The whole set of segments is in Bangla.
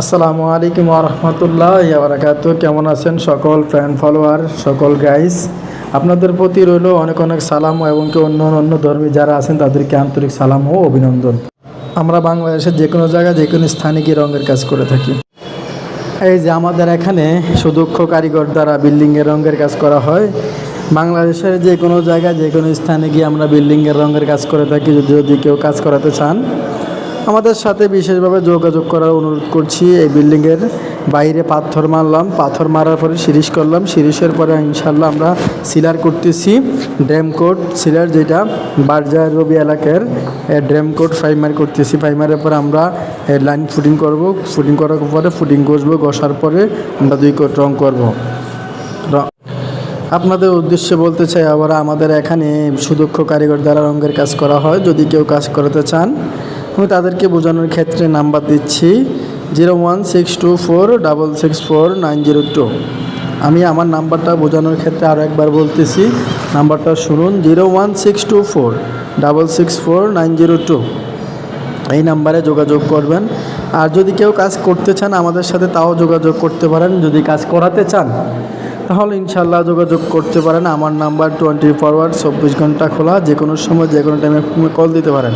আসসালামু আলাইকুম ওয়া রাহমাতুল্লাহি ওয়া বারাকাতুহু। কেমন আছেন সকল ফ্যান ফলোয়ার, সকল গাইস? আপনাদের প্রতি রইল অনেক অনেক সালাম এবং অন্য ধর্মী যারা আছেন তাদেরকে আন্তরিক সালাম ও অভিনন্দন। আমরা বাংলাদেশের যে কোনো জায়গায় যে কোনো স্থানে গিয়ে রঙের কাজ করে থাকি। এই যে আমাদের এখানে সুদক্ষ কারিগর দ্বারা বিল্ডিংয়ের রঙের কাজ করা হয়। বাংলাদেশের যে কোনো জায়গায় যে কোনো স্থানে গিয়ে আমরা বিল্ডিংয়ের রঙের কাজ করে থাকি। যদি কেউ কাজ করাতে চান আমাদের সাথে বিশেষভাবে যোগাযোগ করার অনুরোধ করছি। এই বিল্ডিংয়ের বাইরে পাথর মারলাম, পাথর মারার পরে সিরিজ করলাম, সিরিজের পরে ইনশাল্লাহ আমরা সিলার করতেছি। ড্যাম কোড সিলার, যেটা বারজার রবি এলাকার ড্যাম কোড প্রাইমার করতেছি। প্রাইমারের পরে আমরা লাইন ফুটিং করব, ফুটিং করার পরে ফুটিং ঘষবো, ঘষার পরে আমরা 2 কোট রং করব। আপনাদের উদ্দেশ্যে বলতে চাই আবার আমাদের এখানে সুদক্ষ কারিগর দ্বারা রঙের কাজ করা হয়। যদি কেউ কাজ করাতে চান আমি তাদেরকে বোঝানোর ক্ষেত্রে নাম্বার দিচ্ছি 01624664902। আমি আমার নাম্বারটা বোঝানোর ক্ষেত্রে আরও একবার বলতেছি, নাম্বারটা শুনুন 01624664902। এই নাম্বারে যোগাযোগ করবেন। আর যদি কেউ কাজ করতে চান আমাদের সাথে তাও যোগাযোগ করতে পারেন। যদি কাজ করাতে চান তাহলে ইনশাল্লাহ যোগাযোগ করতে পারেন। আমার নাম্বার 24 ঘন্টা খোলা, যে কোনো সময় যে কোনো টাইমে কল দিতে পারেন।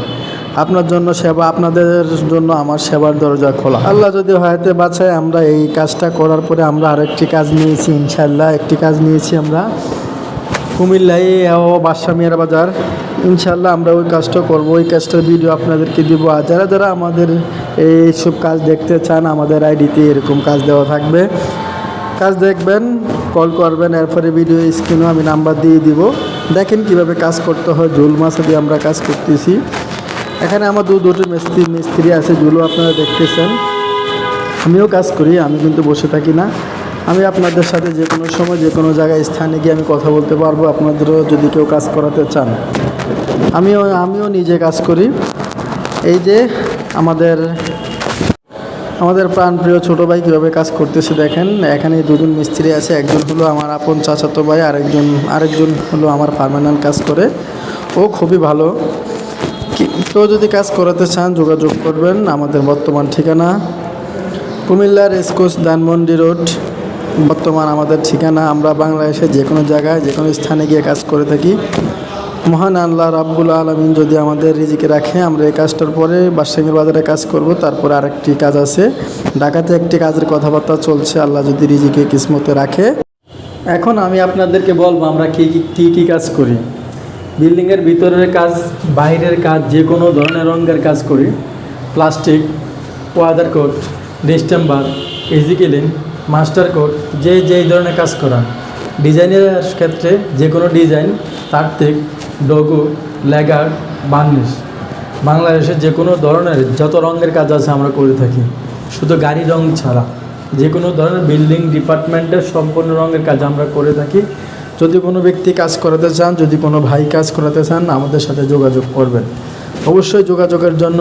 আপনার জন্য সেবা, আপনাদের জন্য আমার সেবার দরজা খোলা। আল্লাহ যদি হয়তো বাঁচায় আমরা এই কাজটা করার পরে আমরা আরেকটি কাজ নিয়েছি। ইনশাল্লাহ একটি কাজ নিয়েছি আমরা কুমিল্লায় ও বাদশা মিয়ার বাজার। ইনশাল্লাহ আমরা ওই কাজটা করব, ওই কাজটার ভিডিও আপনাদেরকে দিব। আর যারা যারা আমাদের এইসব কাজ দেখতে চান আমাদের আইডিতে এরকম কাজ দেওয়া থাকবে, কাজ দেখবেন, কল করবেন। এরপরে ভিডিও স্ক্রিনেও আমি নাম্বার দিয়ে দিব। দেখেন কিভাবে কাজ করতে হয়। ঝুল মাছা দিয়ে আমরা কাজ করতেছি। এখানে আমার দুটো মিস্ত্রি আছে, ঝুলও আপনারা দেখতেছেন। আমিও কাজ করি, আমি কিন্তু বসে থাকি না। আমি আপনাদের সাথে যে কোনো সময় যে কোনো জায়গায় স্থানে গিয়ে আমি কথা বলতে পারবো। আপনাদেরও যদি কেউ কাজ করাতে চান, আমিও নিজে কাজ করি। এই যে আমাদের প্রাণপ্রিয় ছোটো ভাই কীভাবে কাজ করতেছে দেখেন। এখানে 2জন মিস্ত্রি আছে, একজন হলো আমার আপন চাচাতো ভাই, আরেকজন হলো আমার পার্মানেন্ট কাজ করে। ও খুবই ভালো। কেউ যদি কাজ করাতে চান যোগাযোগ করবেন। আমাদের বর্তমান ঠিকানা কুমিল্লার রেসকোর্স ধানমন্ডি রোড বর্তমান আমাদের ঠিকানা। আমরা বাংলাদেশের যে কোনো জায়গায় যে কোনো স্থানে গিয়ে কাজ করে থাকি। মহান আল্লাহ রাব্বুল আলামিন যদি আমাদের রিজিকে রাখে আমরা এই কাজটার পরে বাদশাহীর বাজারে কাজ করব। তারপরে আরেকটি কাজ আছে, ঢাকাতে একটি কাজের কথাবার্তা চলছে, আল্লাহ যদি রিজিকে কিসমতে রাখে। এখন আমি আপনাদেরকে বলবো আমরা কী কাজ করি। বিল্ডিংয়ের ভিতরের কাজ, বাইরের কাজ, যে কোনো ধরনের রঙের কাজ করি। Plastic, water coat, distemper, easy clean, master coat, যেই ধরনের কাজ করা। ডিজাইনের ক্ষেত্রে যে কোনো ডিজাইন, তারটিক, ডগু, লেগার, বার্নিশ, বাংলাদেশের যে কোনো ধরনের যত রঙের কাজ আছে আমরা করে থাকি। শুধু গাড়ি রং ছাড়া যে কোনো ধরনের বিল্ডিং ডিপার্টমেন্টের সম্পূর্ণ রঙের কাজ আমরা করে থাকি। যদি কোনো ব্যক্তি কাজ করাতে চান, যদি কোনো ভাই কাজ করাতে চান আমাদের সাথে যোগাযোগ করবেন। অবশ্যই যোগাযোগের জন্য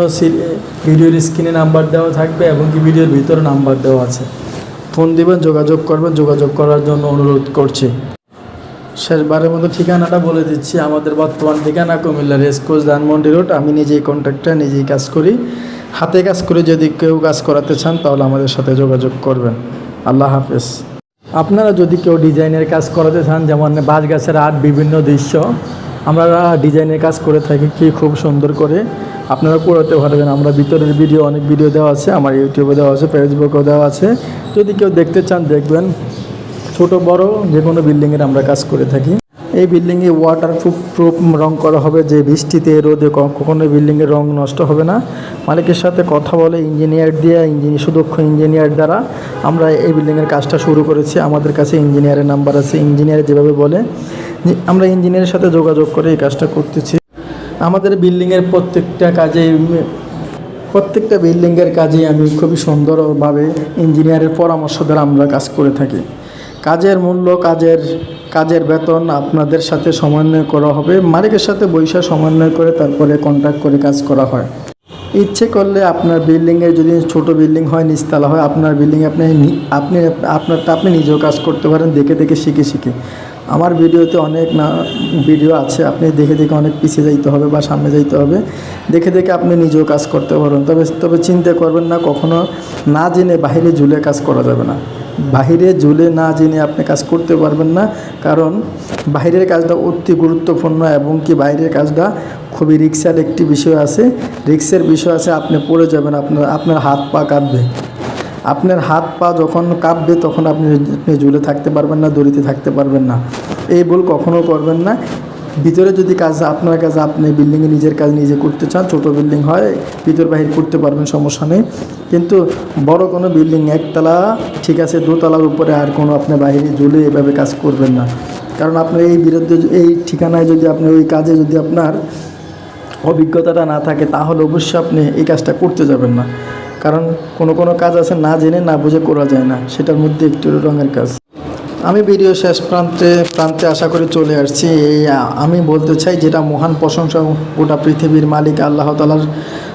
ভিডিওর স্ক্রিনে নাম্বার দেওয়া থাকবে এবং কি ভিডিওর ভিতরে নাম্বার দেওয়া আছে। ফোন দিবেন, যোগাযোগ করবেন। যোগাযোগ করার জন্য অনুরোধ করছি। শেষবারের মতো ঠিকানাটা বলে দিচ্ছি। আমাদের বর্তমান ঠিকানা কুমিল্লা রেসকোর্স ধানমন্ডি রোড। আমি নিজেই কন্ট্রাক্টর, নিজেই কাজ করি, হাতে কাজ করে। যদি কেউ কাজ করাতে চান তাহলে আমাদের সাথে যোগাযোগ করবেন। আল্লাহ হাফেজ। আপনারা যদি কেউ ডিজাইনের কাজ করাতে চান, যেমন বাঁশ গাছের আর্ট, বিভিন্ন দৃশ্য আমরা ডিজাইনের কাজ করে থাকি কি খুব সুন্দর করে, আপনারা করাতে পারবেন। আমরা ভিতরের ভিডিও, অনেক ভিডিও দেওয়া আছে, আমার ইউটিউবে দেওয়া আছে, ফেসবুকেও দেওয়া আছে। যদি কেউ দেখতে চান দেখবেন। ছোট বড় যে কোনো বিল্ডিংয়ের আমরা কাজ করে থাকি। এই বিল্ডিংয়ে ওয়াটারপ্রুফ রং করা হবে, যে বৃষ্টিতে রোদে কখনো বিল্ডিংয়ের রং নষ্ট হবে না। মালিকের সাথে কথা বলে ইঞ্জিনিয়ার দিয়ে, সুদক্ষ ইঞ্জিনিয়ার দ্বারা আমরা এই বিল্ডিংয়ের কাজটা শুরু করেছি। আমাদের কাছে ইঞ্জিনিয়ারের নাম্বার আছে, ইঞ্জিনিয়ার যেভাবে বলে আমরা ইঞ্জিনিয়ারের সাথে যোগাযোগ করে এই কাজটা করতেছি। আমাদের বিল্ডিংয়ের প্রত্যেকটা বিল্ডিংয়ের কাজেই আমি খুবই সুন্দরভাবে ইঞ্জিনিয়ারের পরামর্শ দ্বারা আমরা কাজ করে থাকি। কাজের মূল্য, কাজের বেতন আপনাদের সাথে সমন্বয় করা হবে। মালিকের সাথে বৈশা সমন্বয় করে তারপরে কন্ট্যাক্ট করে কাজ করা হয়। ইচ্ছে করলে আপনার বিল্ডিংয়ে যদি ছোট বিল্ডিং হয়, নিচতলা হয়, আপনার বিল্ডিংয়ে আপনি নিজেও কাজ করতে পারেন, দেখে শিখে। আমার ভিডিওতে অনেক ভিডিও আছে, আপনি দেখে দেখে অনেক পিছিয়ে যাইতে হবে বা সামনে যাইতে হবে, দেখে দেখে আপনি নিজেও কাজ করতে পারবেন। তবে চিন্তা করবেন না, কখনো না জেনে বাইরে ঝুলে কাজ করা যাবে না। বাহিরে ঝুলে না জেনে আপনি কাজ করতে পারবেন না, কারণ বাইরের কাজটা অতি গুরুত্বপূর্ণ এবং কি বাইরের কাজটা খুবই রিস্কের একটি বিষয় আছে। রিস্কের বিষয় আছে, আপনি পড়ে যাবেন, আপনার হাত পা কাঁপবে। আপনার হাত পা যখন কাঁপবে তখন আপনি ঝুলে থাকতে পারবেন না, দড়িতে থাকতে পারবেন না। এই ভুল কখনো করবেন না। ভিতরে যদি কাজ আপনার কাজ, আপনি বিল্ডিংয়ে নিজের কাজ নিজে করতে চান, ছোটো বিল্ডিং হয় ভিতর বাহির করতে পারবেন, সমস্যা নেই। কিন্তু বড় কোনো বিল্ডিং একতলা ঠিক আছে, দোতলার উপরে আর কোনো আপনি বাইরে ঝুলে এভাবে কাজ করবেন না। কারণ আপনার এই ঠিকানায় যদি আপনি ওই কাজে যদি আপনার অভিজ্ঞতাটা না থাকে, তাহলে অবশ্যই আপনি এই কাজটা করতে যাবেন না। কারণ কোনো কাজ আছে না জেনে না বুঝে করা যায় না, সেটার মধ্যে একটু রঙের কাজ। আমি ভিডিও শেষ প্রান্তে আশা করি চলে আসছি। আমি বলতে চাই, যেটা মহান প্রশংসা গোটা পৃথিবীর মালিক আল্লাহ তাআলার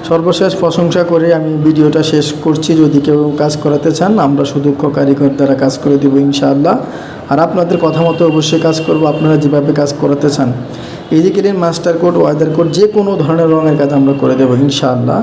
সর্বশেষ প্রশংসা করে আমি ভিডিওটা শেষ করছি। যদি কেউ কাজ করাতে চান, আমরা সুদক্ষ কারিগর দ্বারা কাজ করে দেবো ইনশাআল্লাহ। আর আপনাদের কথা মতো অবশ্যই কাজ করব, আপনারা যেভাবে কাজ করাতে চান। Easy clean, master coat, water coat, যে কোনো ধরনের রঙের কাজ আমরা করে দেবো ইনশাআল্লাহ।